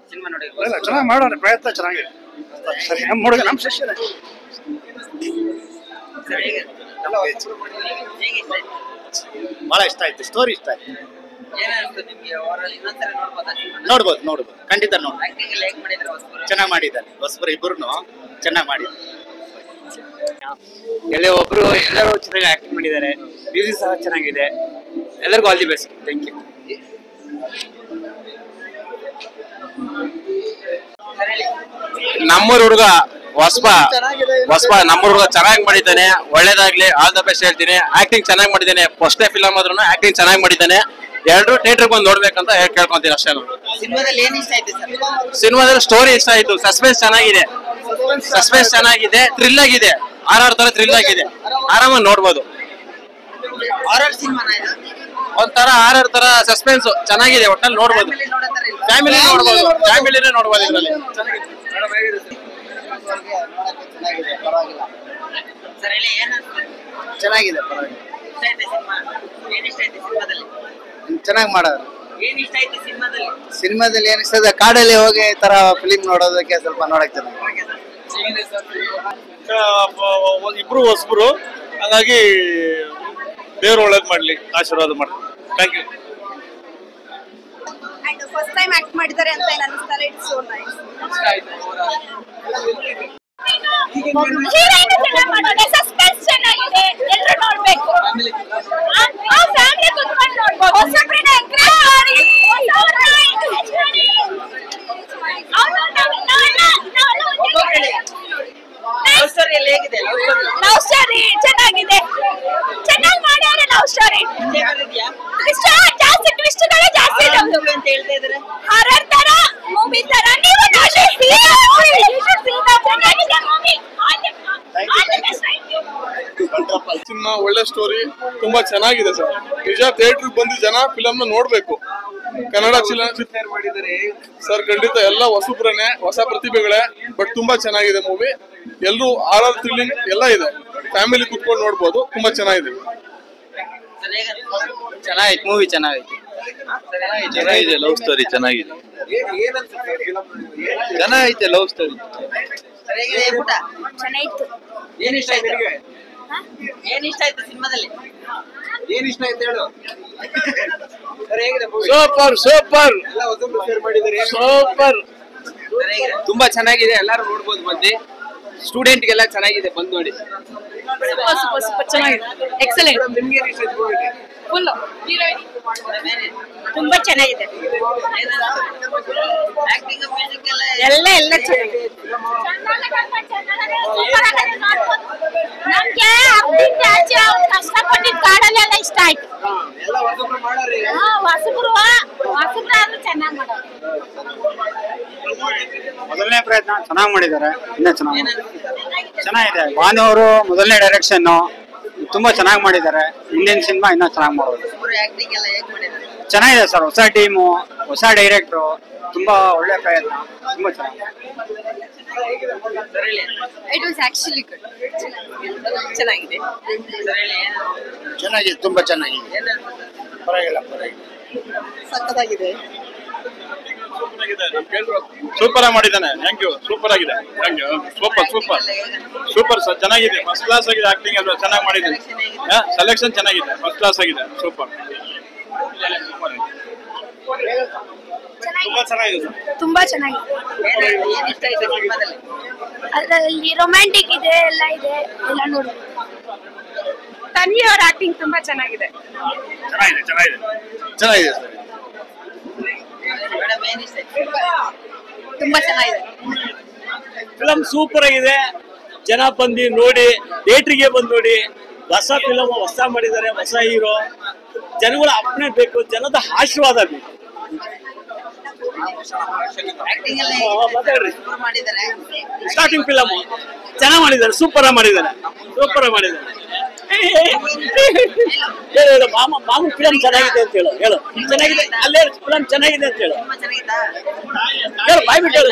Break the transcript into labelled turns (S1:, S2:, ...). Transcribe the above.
S1: cinema ನೋಡಿ
S2: ಚೆನ್ನಾಗಿ ಮಾಡೋಣ ಪ್ರಯತ್ನ ಚೆನ್ನಾಗಿದೆ ಸರಿ ನಮ್ಮ ಹುಡುಗ ನಮ್ಮ ಶಿಷ್ಯನೇ
S3: ಬಹಳ ಇಷ್ಟ ಆಯ್ತು ಸ್ಟೋರಿ ಇಷ್ಟ ಆಯ್ತು ನೋಡ್ಬೋದು ಖಂಡಿತ ಚೆನ್ನಾಗಿ ಮಾಡಿದ್ದಾರೆ ಹೊಸಬರು ಇಬ್ಬರು ಚೆನ್ನಾಗಿ ಮಾಡಿದ್ದಾರೆ
S1: ಒಬ್ರು ಎಲ್ಲರೂ ಚೆನ್ನಾಗಿ ಆಕ್ಟಿಂಗ್ ಮಾಡಿದ್ದಾರೆ ಮ್ಯೂಸಿಕ್ ಸಹ ಚೆನ್ನಾಗಿದೆ ಎಲ್ಲರಿಗೂ all the best thank you
S4: ನಮ್ಮೂರ್ ಹುಡುಗ ಹೊಸಬ ನಮ್ಮ ಹುಡುಗ ಚೆನ್ನಾಗಿ ಮಾಡಿದ್ದಾನೆ ಒಳ್ಳೇದಾಗ್ಲಿ ಆಲ್ ದ ಬೆಸ್ಟ್ ಹೇಳ್ತೀನಿ ಆಕ್ಟಿಂಗ್ ಚೆನ್ನಾಗಿ ಮಾಡಿದ್ದಾನೆ ಫಸ್ಟ್ ಫಿಲಮ್ ಆದ್ರೂ ಆಕ್ಟಿಂಗ್ ಚೆನ್ನಾಗಿ ಮಾಡಿದ್ದಾನೆ ಎಲ್ಲರೂ ಥಿಯೇಟರ್ ಬಂದು ನೋಡ್ಬೇಕಂತ ಕೇಳ್ಕೊಂತೀನಿ ಅಷ್ಟೇ ಸಿನಿಮಾದಲ್ಲಿ ಸ್ಟೋರಿ ಇಷ್ಟ ಆಯ್ತು ಸಸ್ಪೆನ್ಸ್ ಚೆನ್ನಾಗಿದೆ ಥ್ರಿಲ್ ಆಗಿದೆ ಆರ್ ತರ ಥ್ರಿಲ್ ಆಗಿದೆ ಆರಾಮಾಗಿ ನೋಡ್ಬೋದು ಒಂಥರ ಆರ್ ತರ ಸಸ್ಪೆನ್ಸ್ ಚೆನ್ನಾಗಿದೆ ಒಟ್ಟಲ್ಲಿ ನೋಡ್ಬೋದು ಫ್ಯಾಮಿಲಿನೇ ನೋಡ್ಬೋದು ಇದರಲ್ಲಿ
S3: ಚೆನ್ನಾಗಿದೆ ಚೆನ್ನಾಗಿ ಮಾಡೋದು ಸಿನಿಮಾದಲ್ಲಿ ಏನಿಸ್ತದೆ ಕಾಡಲ್ಲಿ ಹೋಗಿ ಈ ತರ ಫಿಲಿಂ ನೋಡೋದಕ್ಕೆ ಸ್ವಲ್ಪ ನೋಡಕ್ ಚೆನ್ನಾಗಿ
S2: ಇಬ್ರು ಹೊಸಬರು ಹಾಗಾಗಿ ದೇವ್ರು ಒಳ್ಳೇದ್ ಮಾಡ್ಲಿ ಆಶೀರ್ವಾದ ಮಾಡ್ಲಿ thank you
S5: first time act ಮಾಡಿದ್ದಾರೆ ಅಂತ ಅನಿಸ್ತಾರೆ ಇಟ್ಸ್ ಸೋ ನೈಸ್ ಸಸ್ಪೆನ್ಸ್ ಚೆನ್ನಾಗಿದೆ ಎಲ್ಲರೂ ನೋಡ್ಬೇಕು ಫ್ಯಾಮಿಲಿ ಕುತ್ಕೊಂಡು ನೋಡ್ಬೋದು ಹೊಸಬ್ರನ್ನ ಎಂಕರೇಜ್ ಮಾಡಿ ಲವ್ ಸ್ಟೋರಿ ಚೆನ್ನಾಗಿದೆ ಚೆನ್ನಾಗಿ ಮಾಡ್ಯಾರ ಲವ್ ಸ್ಟೋರಿ ಜಾಸ್ತಿ ಟ್ವಿಸ್ಟ್ಗಳೇ ಜಾಸ್ತಿ ಇದೆ ಹಾರರ್ ತರ ಮೂವಿ ತರ ನೀವು
S2: ಸಿನಿಮಾ ಒಳ್ಳೆ ಸ್ಟೋರಿ ತುಂಬಾ ಚೆನ್ನಾಗಿದೆ ಸರ್ ನಿಜ ಥಿಯೇಟರ್ ಬಂದು ಜನ ಫಿಲಮ್ ನೋಡ್ಬೇಕು ಕನ್ನಡ ಚಲನಚಿತ್ರ ಮಾಡಿದ್ದಾರೆ ಸರ್ ಖಂಡಿತ ಎಲ್ಲ ಹೊಸಬ್ರನ್ನೇ ಹೊಸ ಪ್ರತಿಭೆಗಳೇ ಬಟ್ ತುಂಬಾ ಚೆನ್ನಾಗಿದೆ ಮೂವಿ ಎಲ್ಲರೂ ಆರ್ ಥ್ರಿಲ್ಲಿಂಗ್ ಎಲ್ಲ ಇದೆ ಫ್ಯಾಮಿಲಿ ಕುತ್ಕೊಂಡು ನೋಡ್ಬೋದು ತುಂಬಾ ಚೆನ್ನಾಗಿದೆ
S1: ಚೆನ್ನಾಗಿತ್ತು ಮೂವಿ ಚೆನ್ನಾಗೈತೆ
S4: ಚೆನ್ನಾಗಿದೆ ಲವ್ ಸ್ಟೋರಿ ಚೆನ್ನಾಗಿದೆ ಚೆನ್ನಾಗೈತೆ ಲವ್ ಸ್ಟೋರಿ
S5: ಚೆನ್ನಾಗಿತ್ತು
S1: ಏನ್ ಇಷ್ಟ ಆಯ್ತು ಸಿನಿಮಾದಲ್ಲಿ
S4: ಸೂಪರ್ ತುಂಬಾ ಚೆನ್ನಾಗಿದೆ ಎಲ್ಲಾರು ನೋಡ್ಬೋದು ಬಂದು ಸ್ಟೂಡೆಂಟ್ ಗೆಲ್ಲ ಚೆನ್ನಾಗಿದೆ ಬಂದ್ ನೋಡಿ
S5: ಚೆನ್ನಾಗಿದೆ ಎಕ್ಸಲೆಂಟ್ ಫುಲ್ ತುಂಬಾ ಚೆನ್ನಾಗಿದೆ ಎಲ್ಲ ಚೆನ್ನಾಗಿದೆ ನಮ್ಗೆ ಕಷ್ಟಪಟ್ಟಿದ್ದ ಕಾಡಲ್ಲೆಲ್ಲ ಇಷ್ಟ ಆಯ್ತು ಹೊಸಬ್ರು ಚೆನ್ನಾಗಿ ಮಾಡೋದು
S2: ಮೊದಲನೇ ಪ್ರಯತ್ನ ಚೆನ್ನಾಗಿ ಮಾಡಿದ್ದಾರೆ ಇನ್ನೂ ಚೆನ್ನಾಗಿದೆ ಭಾನು ಅವರು ಮೊದಲನೇ ಡೈರೆಕ್ಷನ್ ತುಂಬಾ ಚೆನ್ನಾಗಿ ಮಾಡಿದ್ದಾರೆ ಇಂಡಿಯನ್ ಸಿನಿಮಾ ಇನ್ನೂ ಚೆನ್ನಾಗಿ ಮಾಡೋದು ಚೆನ್ನಾಗಿದೆ ಸರ್ ಹೊಸ ಟೀಮು ಹೊಸ ಡೈರೆಕ್ಟ್ರು ತುಂಬಾ ಒಳ್ಳೆ ಪ್ರಯತ್ನ ತುಂಬಾ
S5: ಇಟ್ ವಾಸ್ ಆಕ್ಚುಲಿ ಗುಡ್ ಚೆನ್ನಾಗಿದೆ
S3: ತುಂಬಾ ಚೆನ್ನಾಗಿದೆ ಪರವಾಗಿಲ್ಲ
S5: ಸಕ್ಕತ್ತಾಗಿದೆ
S2: ಸೂಪರ್ ಆಗಿ ಮಾಡಿದ್ದಾನೆ ಥ್ಯಾಂಕ್ ಯು ಸೂಪರ್ ಆಗಿದೆ ಥ್ಯಾಂಕ್ ಯು ಸೂಪರ್ ಸರ್ ಚೆನ್ನಾಗಿದೆ ಫಸ್ಟ್ ಕ್ಲಾಸ್ ಆಗಿದೆ ಆಕ್ಟಿಂಗ್ ಎಲ್ಲ ಚೆನ್ನಾಗಿ ಮಾಡಿದ್ದಾನೆ ಸೆಲೆಕ್ಷನ್ ಚೆನ್ನಾಗಿದೆ ಫಸ್ಟ್ ಕ್ಲಾಸ್ ಆಗಿದೆ ಸೂಪರ್
S5: ತುಂಬಾ ಚೆನ್ನಾಗಿದೆ ಅದರಲ್ಲಿ ರೊಮ್ಯಾಂಟಿಕ್ ಇದೆ ಎಲ್ಲ ನೋಡಿ ತನ್ವಿ ಅವರ ಆಕ್ಟಿಂಗ್ ತುಂಬಾ ಚೆನ್ನಾಗಿದೆ ತುಂಬಾ ಚೆನ್ನಾಗಿದೆ
S6: ಫಿಲಂ ಸೂಪರ್ ಆಗಿದೆ ಜನ ಬಂದು ನೋಡಿ ಥಿಯೇಟ್ರಿಗೆ ಬಂದು ನೋಡಿ ಹೊಸ ಫಿಲಮ್ ಹೊಸ ಮಾಡಿದ್ದಾರೆ ಹೊಸ ಹೀರೋ ಜನಗಳ ಅಪ್ಪಣೆ ಬೇಕು ಜನದ ಆಶೀರ್ವಾದ ಬೇಕು ಸ್ಟಾರ್ಟಿಂಗ್ ಫಿಲಮ್ ಚೆನ್ನಾಗಿ ಮಾಡಿದ್ದಾರೆ ಸೂಪರ್ ಮಾಡಿದ್ದಾರೆ ಮಾಮು ಫಿಲಂ ಚೆನ್ನಾಗಿದೆ ಅಂತ ಹೇಳು ಚೆನ್ನಾಗಿದೆ ಅಲ್ಲೇ ಫಿಲಂ ಚೆನ್ನಾಗಿದೆ ಅಂತ ಹೇಳು ಬಾಯ್ ಬಿಟ್ಟು ಹೇಳು